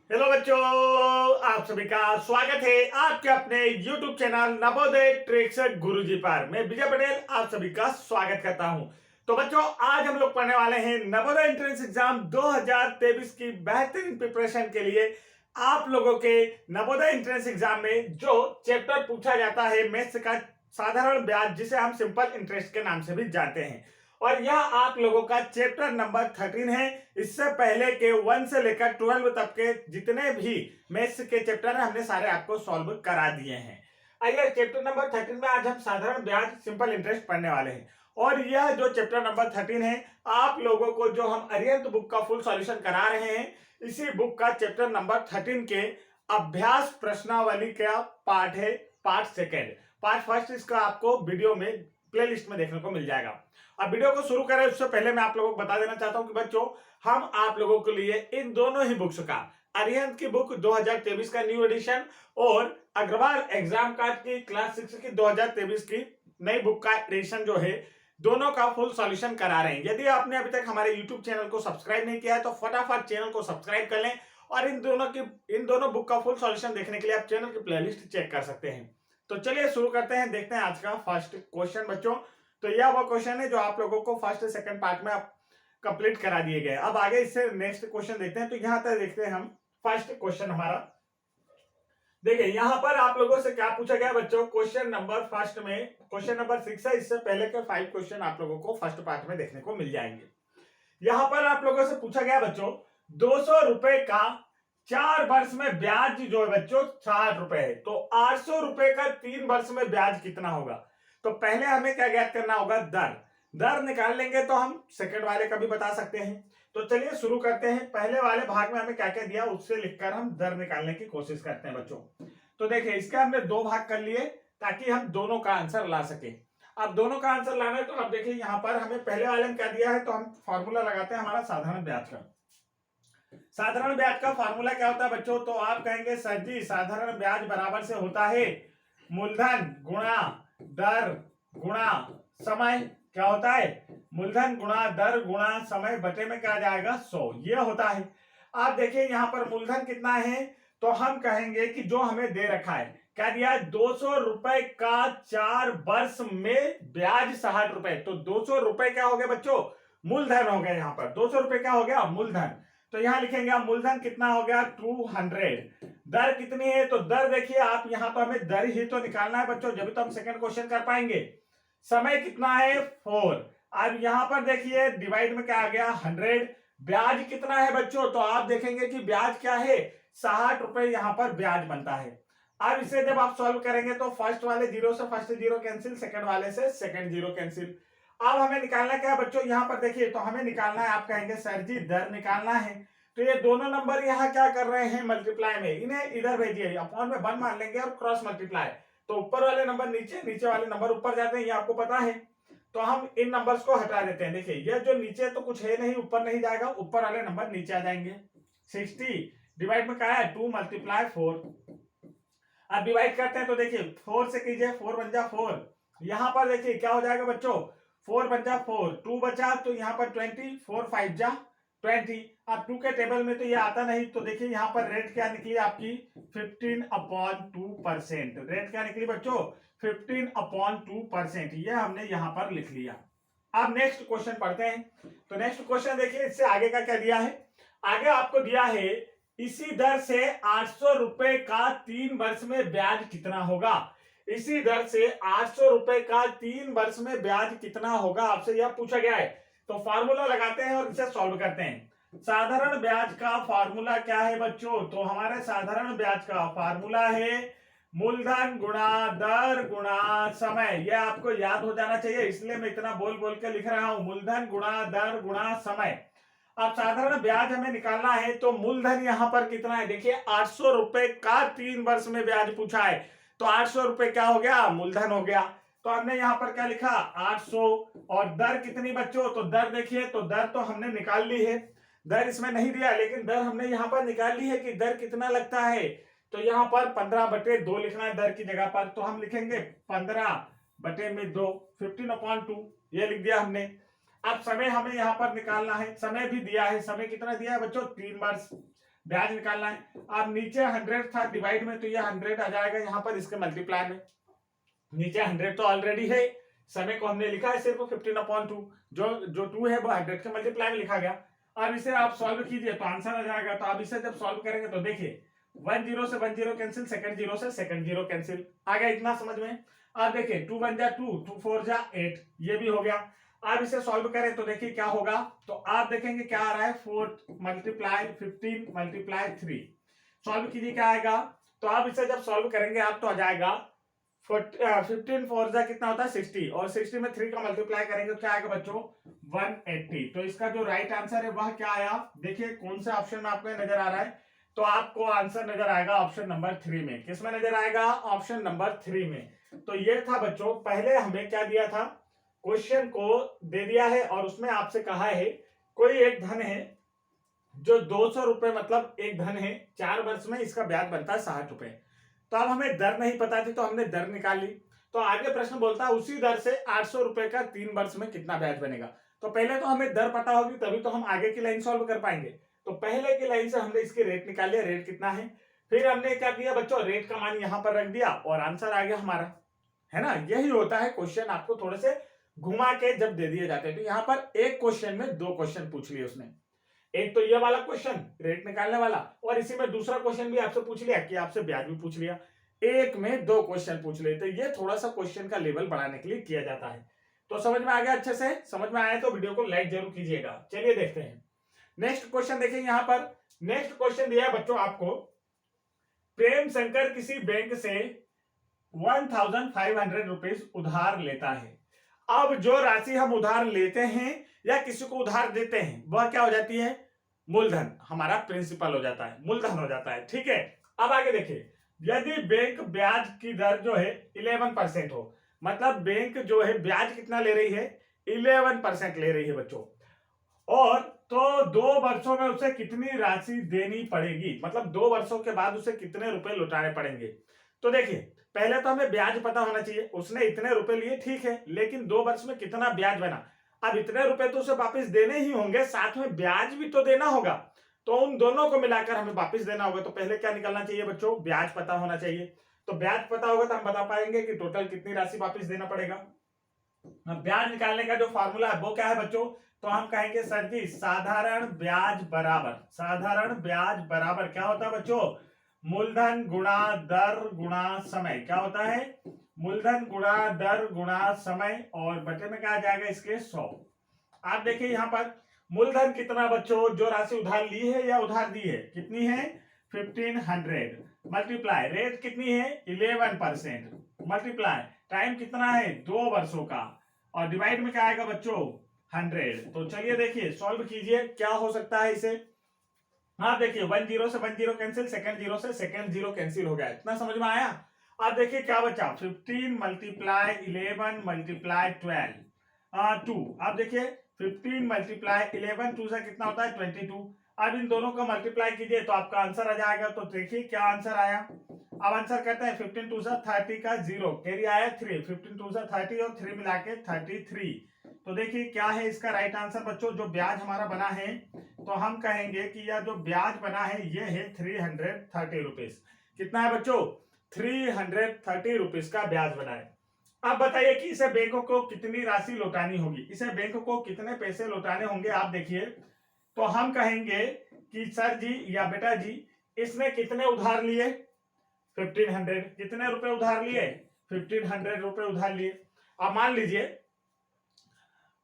Hello बच्चों, आप सभी का स्वागत है आपके अपने YouTube चैनल नवोदय ट्रिक्स गुरुजी पर। मैं विजय पटेल आप सभी का स्वागत करता हूं। तो बच्चों, आज हम लोग पढ़ने वाले हैं नवोदय एंट्रेंस एग्जाम 2023 की बेहतरीन प्रिपरेशन के लिए। आप लोगों के नवोदय एंट्रेंस एग्जाम में जो चैप्टर पूछा जाता है मैथ्स का साधारण ब्याज, जिसे हम सिंपल इंटरेस्ट के नाम से भी जानते हैं, और यह आप लोगों का चैप्टर नंबर 13 है। इससे पहले के 1 से लेकर 12 तक के जितने भी मैथ्स के चैप्टर हैं हमने सारे आपको सॉल्व करा दिए हैं। आइए चैप्टर नंबर 13 में आज हम साधारण ब्याज सिंपल इंटरेस्ट पढ़ने वाले हैं। और यह जो चैप्टर नंबर 13 है, आप लोगों को जो हम अरिहंत बुक का फुल सॉल्यूशन करा रहे हैं, इसी बुक का चैप्टर नंबर 13 के अभ्यास प्रश्नावली का पार्ट है। पार्ट सेकेंड, पार्ट फर्स्ट इसका आपको वीडियो में प्लेलिस्ट में देखने को मिल जाएगा। अब वीडियो को शुरू करें उससे पहले मैं आप लोगों को बता देना चाहता हूं कि बच्चों, हम आप लोगों के लिए इन दोनों ही बुक्स का, अरिहंत की बुक 2023 का न्यू एडिशन और अग्रवाल एग्जाम कार्ड की क्लास 6 की 2023 की नई बुक का एडिशन जो है, दोनों का फुल सॉल्यूशन करा रहे हैं। यदि आपने अभी तक हमारे यूट्यूब चैनल को सब्सक्राइब नहीं किया है तो फटाफट चैनल को सब्सक्राइब कर लें, और इन दोनों बुक का फुल सॉल्यूशन देखने के लिए आप चैनल की प्लेलिस्ट चेक कर सकते हैं। तो चलिए शुरू करते हैं, देखते हैं आज का फर्स्ट क्वेश्चन बच्चों। तो यह वो क्वेश्चन है जो आप लोगों को फर्स्ट सेकंड पार्ट में आप कंप्लीट करा दिए गए। अब आगे इससे नेक्स्ट क्वेश्चन देखते हैं। तो यहां तक देखते हैं हम फर्स्ट क्वेश्चन हमारा। देखिए यहां पर आप लोगों से क्या पूछा गया बच्चों, क्वेश्चन नंबर फर्स्ट में क्वेश्चन नंबर 6 है। इससे पहले के 5 क्वेश्चन आप लोगों को फर्स्ट पार्ट में देखने को मिल जाएंगे। यहां पर आप लोगों से पूछा गया बच्चों, 200 रुपए का 4 वर्ष में ब्याज जो है बच्चों 60 रुपए है, तो 800 रुपए का 3 वर्ष में ब्याज कितना होगा। तो पहले हमें क्या ज्ञात करना होगा, दर। दर निकाल लेंगे तो हम सेकंड वाले का भी बता सकते हैं। तो चलिए शुरू करते हैं। पहले वाले भाग में हमें क्या क्या दिया उससे लिखकर हम दर निकालने की कोशिश करते हैं बच्चों। तो देखिए इसके हमने 2 भाग कर लिए ताकि हम दोनों का आंसर ला सके। अब दोनों का आंसर लाना है तो अब देखिए यहां पर हमें पहले वाले में क्या दिया है, तो हम फॉर्मूला लगाते हैं हमारा साधारण ब्याज का। साधारण ब्याज का फार्मूला क्या होता है बच्चों, तो आप कहेंगे सर जी साधारण ब्याज बराबर से होता है मूलधन गुणा दर गुणा समय। क्या होता है, मूलधन गुणा दर गुणा समय बटे में क्या जाएगा 100, ये होता है। आप देखिए यहाँ पर मूलधन कितना है, तो हम कहेंगे कि जो हमें दे रखा है, क्या दिया है, 200 रुपए का 4 वर्ष में ब्याज 60 रुपए। तो 200 रुपए क्या हो गया बच्चों, मूलधन हो गया। यहाँ पर 200 रुपए क्या हो गया, मूलधन। तो यहां लिखेंगे आप मूलधन कितना हो गया 200। दर कितनी है, तो दर देखिए आप यहां तो हमें दर ही तो निकालना है बच्चों, जब तो हम सेकंड क्वेश्चन कर पाएंगे। समय कितना है 4। अब यहां पर देखिए डिवाइड में क्या आ गया 100। ब्याज कितना है बच्चों, तो आप देखेंगे कि ब्याज क्या है 60 रुपए यहां पर ब्याज बनता है। अब इसे जब आप सॉल्व करेंगे तो फर्स्ट वाले जीरो से फर्स्ट जीरो कैंसिल, सेकंड वाले से सेकंड जीरो कैंसिल। अब हमें निकालना क्या है बच्चों, यहां पर देखिए तो हमें निकालना है, आप कहेंगे सर जी दर निकालना है, तो ये दोनों नंबर यहां क्या कर रहे हैं मल्टीप्लाई में, इन्हें इधर भेजिए, अपॉन में 1 मान लेंगे और क्रॉस मल्टीप्लाई। तो ऊपर वाले नंबर नीचे, नीचे वाले नंबर ऊपर जाते हैं, ये आपको पता है। तो हम इन नंबर्स को हटा देते हैं। देखिए ये जो नीचे तो कुछ है नहीं, ऊपर नहीं जाएगा, ऊपर वाले नंबर नीचे आ जाएंगे। 60 डिवाइड में क्या है 2 मल्टीप्लाई 4। अब डिवाइड करते हैं तो देखिए 4 से कीजिए, 4 बन जा 4। यहां पर देखिए क्या हो जाएगा बच्चों, 4 बन जा 4, 2 बचा तो यहां पर 20, 4 5 जा 20। अब 2 के टेबल में तो ये आता नहीं, तो देखिए यहां पर रेट क्या निकली आपकी 15/2%। रेट क्या निकली बच्चों 15/2%, ये हमने यहां पर लिख लिया। अब नेक्स्ट क्वेश्चन पढ़ते हैं। तो नेक्स्ट क्वेश्चन देखिए इससे आगे का क्या दिया है, आगे आपको दिया है इसी दर से 800 रुपए का 3 वर्ष में ब्याज कितना होगा। इसी दर से 800 रुपए का 3 वर्ष में ब्याज कितना होगा, आपसे यह पूछा गया है। तो फार्मूला लगाते हैं और इसे सॉल्व करते हैं। साधारण ब्याज का फार्मूला क्या है बच्चों, तो हमारे साधारण ब्याज का फार्मूला है मूलधन गुणा दर गुणा समय। यह आपको याद हो जाना चाहिए, इसलिए मैं इतना बोल बोल के लिख रहा हूं, मूलधन गुणा दर गुणा समय। अब साधारण ब्याज हमें निकालना है, तो मूलधन यहां पर कितना है, देखिए 800 रुपए का 3 वर्ष में ब्याज पूछा है, तो 800 रुपए क्या हो गया, मूलधन हो गया। तो हमने यहां पर क्या लिखा 800, और दर कितनी बच्चों, तो दर देखिए, तो दर तो हमने निकाल ली है, दर इसमें नहीं दिया, लेकिन दर हमने यहां पर निकाल ली है कि दर कितना लगता है। तो यहां पर 15/2 लिखना है दर की जगह पर, तो हम लिखेंगे 15/2, 15/2, ये लिख दिया हमने। अब समय हमें यहां पर निकालना है, समय भी दिया है, समय कितना दिया है बच्चों 3 वर्ष। ब्याज निकालना है। अब नीचे 100 था डिवाइड में, तो ये 100 आ जाएगा यहाँ पर इसके मल्टीप्लाई में। नीचे 100 तो ऑलरेडी है, समय को हमने लिखा है सिर्फ 15/2, जो 2 है वो 100 के मल्टीप्लाई में लिखा गया। अब इसे आप सॉल्व कीजिए तो आंसर आ जाएगा। तो अब इसे जब सॉल्व करेंगे तो देखिए 1 0 से 1 0 कैंसिल, सेकंड 0 से सेकंड 0 कैंसिल, आ गया इतना समझ में। अब देखिए 2 1 जा 2, 2 4 जा 8, ये भी हो गया। अब इसे सॉल्व करें तो देखिए क्या होगा, तो आप देखेंगे क्या आ रहा है 4 मल्टीप्लाई 15 मल्टीप्लाई 3, सॉल्व कीजिए क्या आएगा। तो आप इसे जब सॉल्व करेंगे आप तो आ जाएगा 15 4 जा कितना होता है 60, और 60 में 3 का मल्टीप्लाई करेंगे तो क्या आएगा बच्चों 180। तो इसका जो राइट आंसर है वह क्या आया, देखिए कौन से ऑप्शन में आपको नजर आ रहा है, तो आपको आंसर नजर आएगा ऑप्शन नंबर 3 में। किसमें नजर आएगा, ऑप्शन नंबर 3 में। तो ये था बच्चों, पहले हमें क्या दिया था, क्वेश्चन को दे दिया है और उसमें आपसे कहा है कोई एक धन है जो 200 रुपए, मतलब एक धन है 4 वर्ष में इसका ब्याज बनता है 60 रुपए। तो अब हमें दर नहीं पता थी तो हमने दर निकाल ली। तो आगे प्रश्न बोलता है उसी दर से 800 रुपए का 3 वर्ष में कितना ब्याज बनेगा। तो पहले तो हमें दर पता होगी तभी तो हम आगे की लाइन सॉल्व कर पाएंगे। तो पहले की लाइन से हमने इसकी रेट निकाल लिया, रेट कितना है, फिर हमने क्या किया बच्चों, रेट का मान यहां पर रख दिया और आंसर आ गया हमारा, है ना। यही होता है, क्वेश्चन आपको थोड़े से घुमा के जब दे दिए जाते हैं। तो यहाँ पर एक क्वेश्चन में 2 क्वेश्चन पूछ लिए उसने, एक तो ये वाला क्वेश्चन रेट निकालने वाला, और इसी में दूसरा क्वेश्चन भी आपसे पूछ लिया कि आपसे ब्याज भी पूछ लिया। एक में 2 क्वेश्चन पूछ लिए, तो ये थोड़ा सा क्वेश्चन का लेवल बढ़ाने के लिए किया जाता है। तो समझ में आ गया, अच्छे से समझ में आया तो वीडियो को लाइक जरूर कीजिएगा। चलिए देखते हैं नेक्स्ट क्वेश्चन। देखिए यहाँ पर नेक्स्ट क्वेश्चन दिया है बच्चों आपको, प्रेम शंकर किसी बैंक से 1500 रुपीज उधार लेता है। अब जो राशि हम उधार लेते हैं या किसी को उधार देते हैं वह क्या हो जाती है, मूलधन, हमारा प्रिंसिपल हो जाता है, मूलधन हो जाता है, ठीक है। अब आगे देखिए, यदि बैंक ब्याज की दर जो है 11% हो, मतलब बैंक जो है ब्याज कितना ले रही है, 11% ले रही है बच्चों, और तो 2 वर्षों में उसे कितनी राशि देनी पड़ेगी, मतलब 2 वर्षों के बाद उसे कितने रुपए लौटाने पड़ेंगे। तो देखिए पहले तो हमें ब्याज पता होना चाहिए, उसने इतने रुपए लिए ठीक है, लेकिन 2 वर्ष में कितना ब्याज बना। अब इतने रुपए तो उसे वापस देने ही होंगे, साथ में ब्याज भी तो देना होगा, तो उन दोनों को मिलाकर हमें वापस देना होगा। तो पहले क्या निकलना चाहिए बच्चों, ब्याज पता होना चाहिए। तो ब्याज पता होगा तो हम बता पाएंगे कि टोटल कितनी राशि वापस देना पड़ेगा। ब्याज निकालने का जो फॉर्मूला है वो क्या है बच्चों, तो हम कहेंगे सर जी साधारण ब्याज बराबर क्या होता है बच्चों, मूलधन गुणा दर गुणा समय। क्या होता है, मूलधन गुणा दर गुणा समय, और बटे में क्या आ जाएगा इसके 100। आप देखिए यहाँ पर मूलधन कितना बच्चों, जो राशि उधार ली है या उधार दी है कितनी है 1500, मल्टीप्लाई रेट कितनी है 11%, मल्टीप्लाई टाइम कितना है 2 वर्षों का, और डिवाइड में क्या आएगा बच्चों 100। तो चलिए देखिए सॉल्व कीजिए क्या हो सकता है इसे। हाँ देखिए 1 0 से 1 0 कैंसिल, सेकंड 0 से सेकंड 0 कैंसिल हो गया, इतना समझ में आया। अब देखिए क्या बचा 15 मल्टीप्लाई 11 मल्टीप्लाई 12 2। अब देखिए 15 मल्टीप्लाई 11 2 से कितना होता है 22। अब इन दोनों का मल्टीप्लाई कीजिए तो आपका आंसर आ जाएगा। तो देखिए क्या आंसर आया, अब आंसर कहते हैं 15 2 से 30 का 0 कैरी आया 3, 15 2 से 30 और 3 मिला के 33। तो देखिए क्या है इसका राइट आंसर बच्चों, जो ब्याज हमारा बना है तो हम कहेंगे कि यह जो ब्याज बना है ये है 330 रुपीज। कितना है बच्चों 330 रुपीज का ब्याज बना है। अब बताइए कि इसे बैंकों को कितनी राशि लौटानी होगी, इसे बैंक को कितने पैसे लौटाने होंगे। आप देखिए तो हम कहेंगे कि सर जी या बेटा जी इसने कितने उधार लिए 1500, कितने रुपए उधार लिए 1500 रुपए उधार लिए। अब मान लीजिए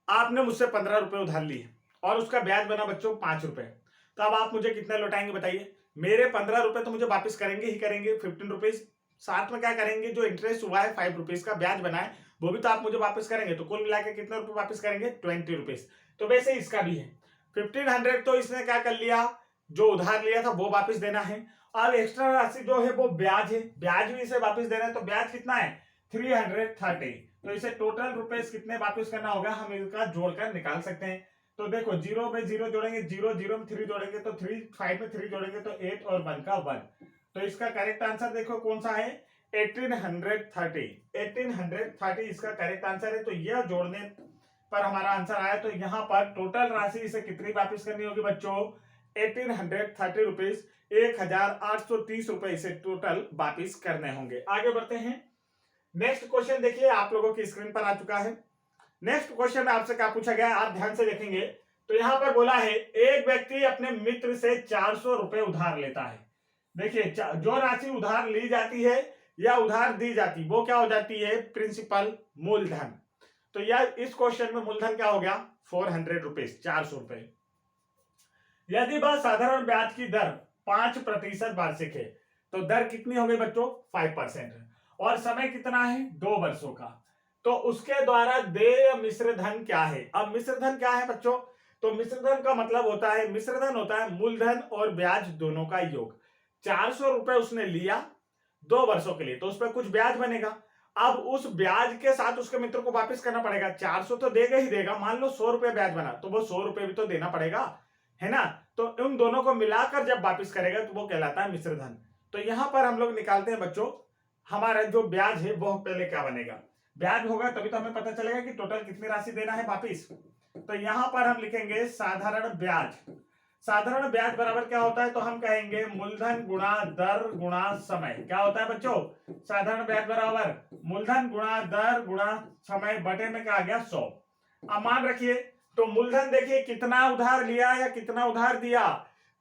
आपने मुझसे 15 रुपए उधार लिए और उसका ब्याज बना बच्चों 5 रुपए, तो अब आप मुझे कितने लौटाएंगे बताइए। मेरे 15 रुपए तो मुझे वापस करेंगे ही करेंगे 15 रुपीज, साथ में क्या करेंगे जो इंटरेस्ट हुआ है 5 रुपीज का ब्याज बना है वो भी तो आप मुझे वापस करेंगे, तो कुल मिला के कितने रुपए वापस करेंगे 20 रुपीज। तो वैसे इसका भी है 1500 तो इसने क्या कर लिया, जो उधार लिया था वो वापस देना है। अब एक्स्ट्रा राशि जो है वो ब्याज है, ब्याज भी इसे वापस देना है, तो ब्याज कितना है 330। तो इसे टोटल रुपए कितने वापस करना होगा हम इसका जोड़कर निकाल सकते हैं। तो देखो 0 में 0 जोड़ेंगे 0, 0 में 3 जोड़ेंगे तो 3, 5 में 3 जोड़ेंगे तो 8 और 1 का 1। तो इसका करेक्ट आंसर देखो कौन सा है 1830 इसका करेक्ट आंसर है। तो यह जोड़ने पर हमारा आंसर आया। तो यहाँ पर टोटल राशि इसे कितनी वापस करनी होगी बच्चों 1830 रुपीज, 1830 रुपए इसे टोटल वापिस करने होंगे। आगे बढ़ते हैं। नेक्स्ट क्वेश्चन देखिए आप लोगों की स्क्रीन पर आ चुका है। नेक्स्ट क्वेश्चन में आपसे क्या पूछा गया है, आप ध्यान से देखेंगे तो यहां पर बोला है एक व्यक्ति अपने मित्र से 400 रुपए उधार लेता है। देखिए जो राशि उधार ली जाती है या उधार दी जाती वो क्या हो जाती है, प्रिंसिपल मूलधन। तो यह इस क्वेश्चन में मूलधन क्या हो गया, 400 रुपीज, 400 रुपए। यदि वह साधारण ब्याज की दर 5% वार्षिक है तो दर कितनी हो गई बच्चों, 5%, और समय कितना है, 2 वर्षों का। तो उसके द्वारा देय मिश्र धन क्या है। अब मिश्र धन क्या है बच्चों, तो मिश्र धन का मतलब होता है, मिश्र धन होता है मूलधन और ब्याज दोनों का योग। 400 रुपए उसने लिया 2 वर्षों के लिए, तो उस पर कुछ ब्याज बनेगा। अब उस ब्याज के साथ उसके मित्र को वापस करना पड़ेगा। 400 तो देगा ही देगा, मान लो 100 रुपए ब्याज बना तो वो 100 रुपए भी तो देना पड़ेगा, है ना। तो उन दोनों को मिलाकर जब वापस करेगा तो वो कहलाता है मिश्र धन। तो यहां पर हम लोग निकालते हैं बच्चों, हमारा जो ब्याज है वो पहले क्या बनेगा, ब्याज होगा तभी तो हमें पता चलेगा कि टोटल कितनी राशि देना है वापिस। तो यहां पर हम लिखेंगे साधारण ब्याज। साधारण ब्याज बराबर क्या होता है, तो हम कहेंगे मूलधन गुणा दर गुणा समय। क्या होता है बच्चों, साधारण ब्याज बराबर मूलधन गुणा दर गुणा समय बटे में क्या आ गया, 100। अब मान रखिए तो मूलधन देखिए कितना उधार लिया या कितना उधार दिया,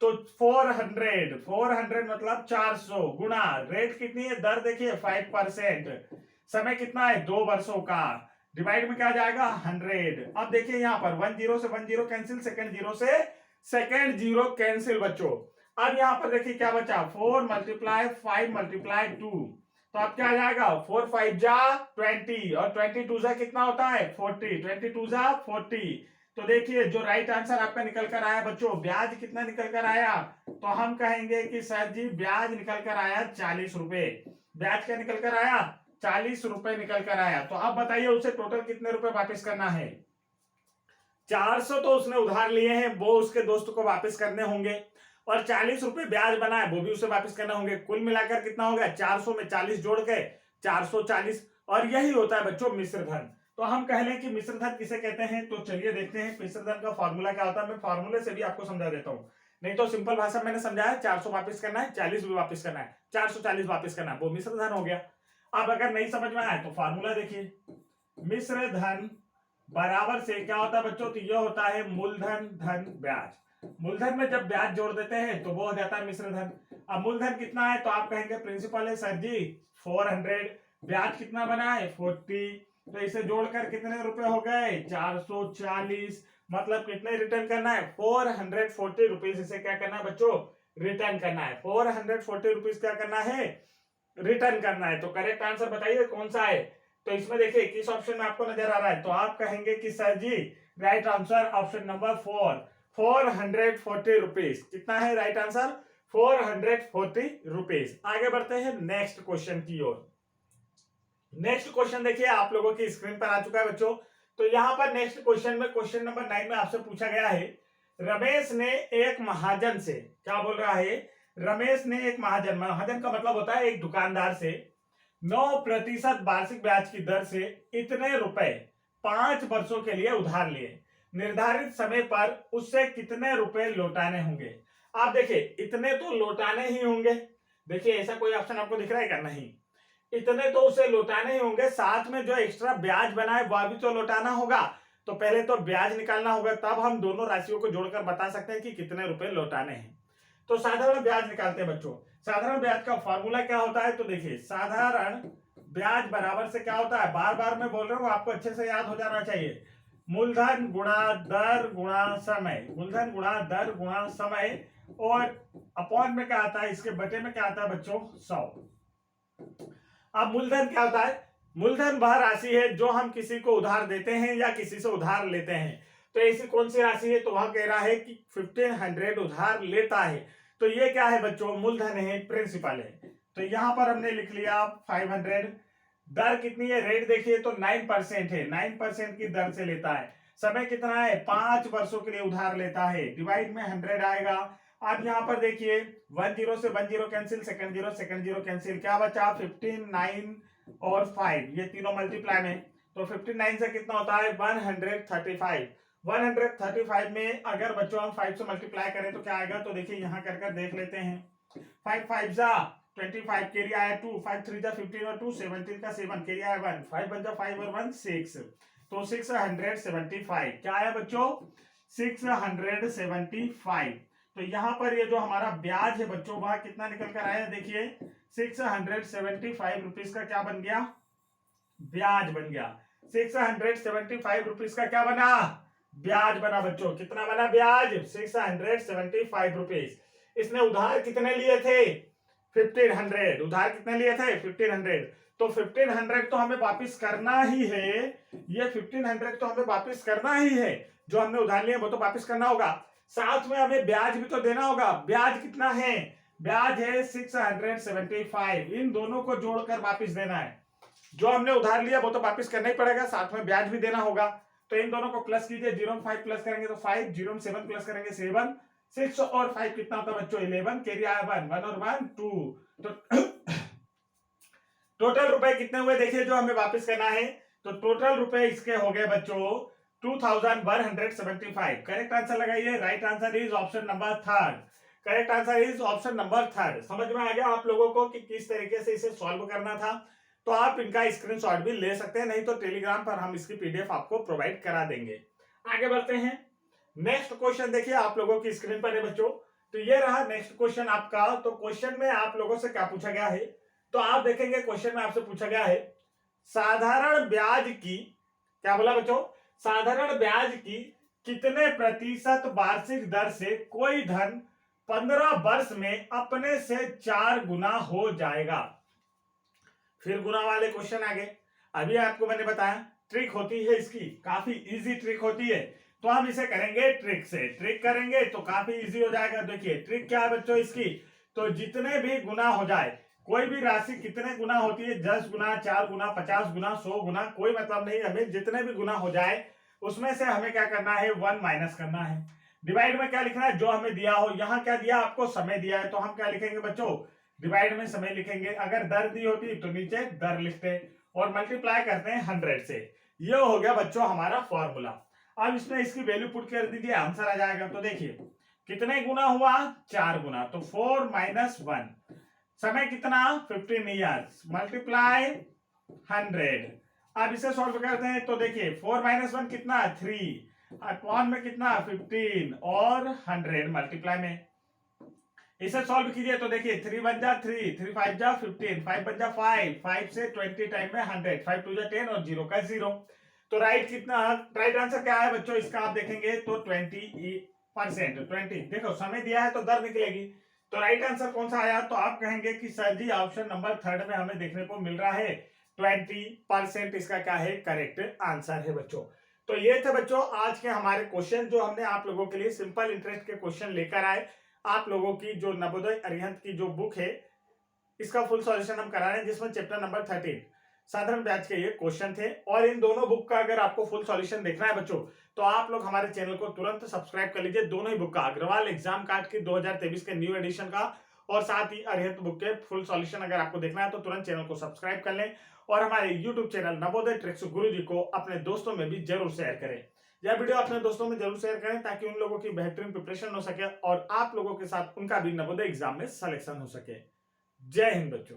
तो 400 मतलब 400 गुणा रेट कितनी है, दर देखिए 5%, समय कितना है 2 वर्षों का, डिवाइड में क्या जाएगा 100। अब देखिए यहाँ पर 10 से 10 कैंसिल, सेकंड जीरो से सेकंड जीरो कैंसिल बच्चों। अब यहाँ पर देखिए क्या बचा, 4 मल्टीप्लाई 5 मल्टीप्लाई 2, तो अब क्या आ जाएगा 4 5 जा 20 और 22 जा कितना होता है 40, 22 जा 40। तो देखिए जो राइट आंसर आपका निकल कर आया बच्चों, ब्याज कितना निकल कर आया, तो हम कहेंगे कि सर जी ब्याज निकल कर आया 40 रुपए। ब्याज क्या निकल कर आया, 40 रुपए निकल कर आया। तो अब बताइए उसे टोटल कितने रुपए वापस करना है। 400 तो उसने उधार लिए हैं, वो उसके दोस्त को वापस करने होंगे, और 40 रुपए ब्याज बना है वो भी उसे वापस करना होंगे। कुल मिलाकर कितना हो गया, 400 में 40 जोड़ के 440, और यही होता है बच्चों मिश्र धन। तो हम कह लें कि मिश्र धन किसे कहते हैं, तो चलिए देखते हैं मिश्र धन का फॉर्मूला क्या होता है। मैं फॉर्मूले से भी आपको समझा देता हूं, नहीं तो सिंपल भाषा मैंने समझाया, 400 वापस करना है, 40 भी वापस करना है, 440 वापस करना है, वो मिश्र धन हो गया। अब अगर नहीं समझ में आए तो फॉर्मूला देखिए, मिश्र धन बराबर से क्या होता है बच्चों, तो यह होता है मूलधन धन ब्याज। मूलधन में जब ब्याज जोड़ देते हैं तो वो हो जाता है मिश्र धन। अब मूलधन कितना है, तो आप कहेंगे प्रिंसिपल है सर जी 400, ब्याज कितना बना है 40, तो इसे जोड़कर कितने रुपए हो गए 440, मतलब कितने रिटर्न करना है 440 रुपीज। इसे क्या करना है बच्चों, रिटर्न करना है, 440 रुपीज क्या करना है, रिटर्न करना है। तो करेक्ट आंसर बताइए कौन सा है। तो इसमें देखिए किस ऑप्शन में आपको नजर आ रहा है, तो आप कहेंगे कि sir ji right answer option number 4, 440 rupees. कितना है राइट आंसर, 440 रुपीज। आगे बढ़ते हैं नेक्स्ट क्वेश्चन की ओर। नेक्स्ट क्वेश्चन देखिए आप लोगों की स्क्रीन पर आ चुका है बच्चों। तो यहां पर नेक्स्ट क्वेश्चन में क्वेश्चन नंबर 9 में आपसे पूछा गया है, रमेश ने एक महाजन से, क्या बोल रहा है, रमेश ने एक महाजन, महाजन का मतलब होता है एक दुकानदार से 9% वार्षिक ब्याज की दर से इतने रुपए 5 वर्षों के लिए उधार लिए, निर्धारित समय पर उससे कितने रुपए लौटाने होंगे। आप देखिए इतने तो लौटाने ही होंगे, देखिए ऐसा कोई ऑप्शन आपको दिख रहा है क्या, नहीं, इतने तो उसे लौटाने ही होंगे, साथ में जो एक्स्ट्रा ब्याज बना है वह भी तो लौटाना होगा। तो पहले तो ब्याज निकालना होगा, तब हम दोनों राशियों को जोड़कर बता सकते हैं कि कितने रुपए लौटाने हैं। तो साधारण ब्याज निकालते हैं बच्चों। साधारण ब्याज का फॉर्मूला क्या होता है, तो देखिए साधारण ब्याज बराबर से क्या होता है, बार बार मैं बोल रहा हूं आपको अच्छे से याद हो जाना चाहिए, मूलधन गुणा दर गुणा समय, मूलधन गुणा दर गुणा समय, और अपॉन में क्या आता है, इसके बटे में क्या आता है बच्चों 100। अब मूलधन क्या होता है, मूलधन वह राशि है जो हम किसी को उधार देते हैं या किसी से उधार लेते हैं। तो ऐसी कौन सी राशि है, तो वह कह रहा है कि 1500 उधार लेता है, तो ये क्या है बच्चों, मूलधन है, प्रिंसिपल है। तो यहां पर हमने लिख लिया 500, दर कितनी है, रेट देखिए तो 9% है, 9% की दर से लेता है, समय कितना है 5 वर्षों के लिए उधार लेता है, डिवाइड में 100 आएगा। अब यहाँ पर देखिए 10 से 10 कैंसिल, सेकंड जीरो कैंसिल, क्या बचा 15, 9 और 5, ये तीनों मल्टीप्लाई में, तो 59 से कितना होता है 135, 135 में अगर बच्चों हम 5 से मल्टीप्लाई करें तो क्या आएगा, तो देखिए यहाँ कर कर देख लेते हैं। 5 5 जा 25, कैरी आया 2, 5 3 जा 15 और 2 17 का 7, कैरी आया 1, 5 बन जा 5 और 1 6, तो 675 क्या आया बच्चों, 675। तो यहाँ पर ये जो हमारा ब्याज है बच्चों वह कितना निकल कर आया, देखिए 675 रुपीज का क्या बन गया, ब्याज बन गया। 675 रुपीज का क्या बना, ब्याज बना बच्चों। कितना बना ब्याज, 675 रुपीज। इसने उधार कितने लिए थे, 1500। उधार कितने लिए थे, 1500। तो 1500 तो हमें वापस करना ही है, ये 1500 तो हमें वापस करना ही है। जो हमने उधार लिया वो तो वापस करना होगा, साथ में हमें ब्याज भी तो देना होगा। ब्याज कितना है, ब्याज है 675। इन दोनों को जोड़कर वापस देना है। जो हमने उधार लिया वो तो वापस करना ही पड़ेगा, साथ में ब्याज भी देना होगा। तो इन दोनों को प्लस कीजिए, 0 में 5 प्लस करेंगे तो 5, 0 में 7 प्लस करेंगे 7, 6 और 5 कितना होता है बच्चों, 11, कैरी आया 1, 1 और 1 2। तो टोटल रुपए कितने हुए देखिए जो हमें वापस करना है, तो टोटल रुपए इसके हो गए बच्चों 2175। करेक्ट आंसर लगाइए, right answer is option number third. Correct answer is option number third. समझ में आ गया आप लोगों को कि किस तरीके से इसे सॉल्व करना था। तो आप इनका स्क्रीनशॉट भी ले सकते हैं, नहीं तो टेलीग्राम पर हम इसकी पीडीएफ आपको प्रोवाइड करा देंगे। आगे बढ़ते हैं, नेक्स्ट क्वेश्चन देखिए आप लोगों की स्क्रीन पर है बच्चों। तो ये रहा नेक्स्ट क्वेश्चन आपका। तो क्वेश्चन में आप लोगों से क्या पूछा गया है, तो आप देखेंगे क्वेश्चन में आपसे पूछा गया है साधारण ब्याज की, क्या बोला बच्चों, साधारण ब्याज की कितने प्रतिशत वार्षिक दर से कोई धन 15 वर्ष में अपने से 4 गुना हो जाएगा। फिर गुना वाले क्वेश्चन आ गए। अभी आपको मैंने बताया ट्रिक होती है इसकी, काफी इजी ट्रिक होती है। तो हम इसे करेंगे ट्रिक से, ट्रिक करेंगे तो काफी इजी हो जाएगा। देखिए ट्रिक क्या है बच्चों इसकी, तो जितने भी गुना हो जाए, कोई भी राशि कितने गुना होती है, 10 गुना, 4 गुना, 50 गुना, 100 गुना, कोई मतलब नहीं, हमें जितने भी गुना हो जाए उसमें से हमें क्या करना है, 1 माइनस करना है। डिवाइड में क्या लिखना है, जो हमें दिया हो। यहाँ क्या दिया आपको, समय दिया है, तो हम क्या लिखेंगे बच्चों, डिवाइड में समय लिखेंगे। अगर दर दी होती तो नीचे दर लिखते और मल्टीप्लाई करते हैं 100 से। ये हो गया बच्चों हमारा फॉर्मूला। अब इसमें इसकी वैल्यू पुट कर दीजिए, आंसर आ जाएगा। तो देखिए कितने गुना हुआ, 4 गुना, तो 4 माइनस 1, समय कितना 15 ईयर्स, मल्टीप्लाई 100। अब इसे सॉल्व करते हैं तो देखिए 4 माइनस 1 कितना 3, अपॉन में कितना 15 और 100 मल्टीप्लाई में। इसे सॉल्व कीजिए तो देखिए 3 बन जा 3, 3 5 जा 15, 5 बन जा 5, 5 से 20 टाइम में 100, 5 2 जा 10 और 0 का 0। तो राइट कितना, राइट आंसर क्या है बच्चों इसका, आप देखेंगे तो 20%। 20 देखो समय दिया है तो दर निकलेगी। तो राइट आंसर कौन सा आया, तो आप कहेंगे कि सर जी ऑप्शन नंबर थर्ड में हमें देखने को मिल रहा है 20% इसका क्या है करेक्ट आंसर है बच्चों। तो ये थे बच्चों आज के हमारे क्वेश्चन जो हमने आप लोगों के लिए सिंपल इंटरेस्ट के क्वेश्चन लेकर आए। आप लोगों की जो नवोदय अरिहंत की जो बुक है इसका फुल सॉल्यूशन हम करा रहे हैं, जिसमें चैप्टर नंबर 13 साधारण ब्याज के ये क्वेश्चन थे। और इन दोनों बुक का अगर आपको फुल सॉल्यूशन देखना है बच्चों, तो आप लोग हमारे चैनल को तुरंत सब्सक्राइब कर लीजिए। दोनों ही बुक का, अग्रवाल एग्जाम कार्ड की 2023 के न्यू एडिशन का और साथ ही अरिहंत बुक के फुल सॉल्यूशन अगर आपको देखना है तो तुरंत चैनल को सब्सक्राइब कर लें और हमारे यूट्यूब चैनल नवोदय ट्रिक्स गुरुजी को अपने दोस्तों में भी जरूर शेयर करें। यह वीडियो अपने दोस्तों में जरूर शेयर करें ताकि उन लोगों की बेहतरीन प्रिपरेशन हो सके और आप लोगों के साथ उनका भी नवोदय एग्जाम में सिलेक्शन हो सके। जय हिंद बच्चों।